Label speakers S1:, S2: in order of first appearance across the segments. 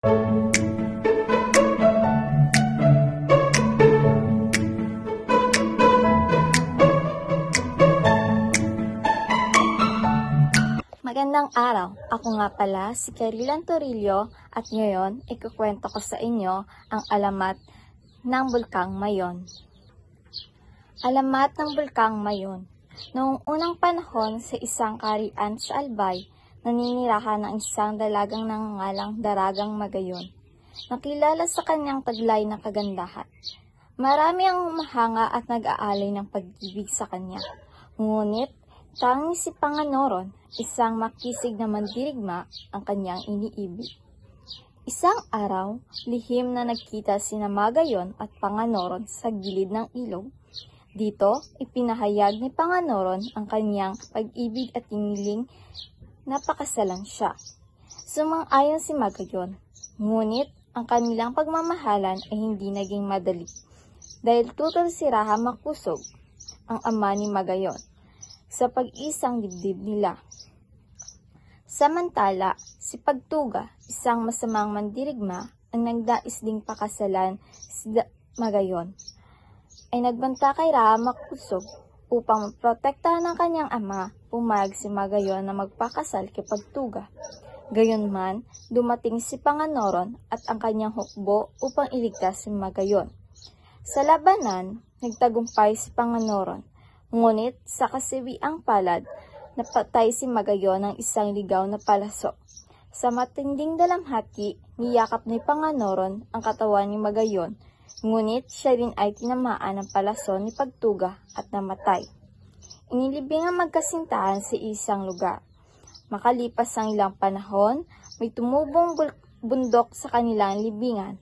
S1: Magandang araw! Ako nga pala si Carilan Torillo at ngayon ikukwento ko sa inyo ang alamat ng Bulkang Mayon. Alamat ng Bulkang Mayon. Noong unang panahon sa isang kaharian sa Albay, naninirahan ng isang dalagang nangangalang Daragang Magayon. Nakilala sa kanyang taglay na kagandahan. Marami ang humahanga at nag-aalay ng pag-ibig sa kanya. Ngunit tanging si Panganoron, isang makisig na mandirigma, ang kanyang iniibig. Isang araw, lihim na nagkita sina Magayon at Panganoron sa gilid ng ilog. Dito, ipinahayag ni Panganoron ang kanyang pag-ibig at hiniling na pakasalan siya. Sumang-ayon si Magayon, ngunit ang kanilang pagmamahalan ay hindi naging madali dahil tutol si Raha Makusog, ang ama ni Magayon, sa pag-isang dibdib nila. Samantala, si Pagtuga, isang masamang mandirigma, ang nagdais ding pakasalan si Magayon, ay nagbanta kay Raha Makusog upang maprotektahan ng kanyang ama. Pumayag si Magayon na magpakasal kay Pagtuga. Gayunman, dumating si Panganoron at ang kanyang hukbo upang iligtas si Magayon. Sa labanan, nagtagumpay si Panganoron. Ngunit sa kasiwiang palad, napatay si Magayon ng isang ligaw na palaso. Sa matinding dalamhati, niyakap ni Panganoron ang katawan ni Magayon, ngunit siya rin ay tinamaan ng palaso ni Pagtuga at namatay. Inilibing ang magkasintahan sa isang lugar. Makalipas ang ilang panahon, may tumubong bundok sa kanilang libingan.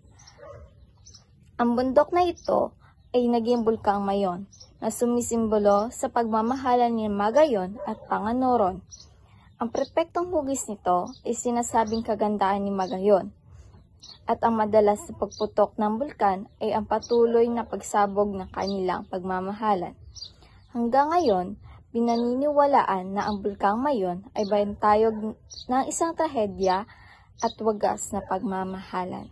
S1: Ang bundok na ito ay naging Bulkang Mayon, na sumisimbolo sa pagmamahalan ni Magayon at Panganoron. Ang perpektong hugis nito ay sinasabing kagandahan ni Magayon, at ang madalas na pagputok ng bulkan ay ang patuloy na pagsabog ng kanilang pagmamahalan. Hanggang ngayon, pinaniniwalaan na ang Bulkang Mayon ay bantayog ng isang trahedya at wagas na pagmamahalan.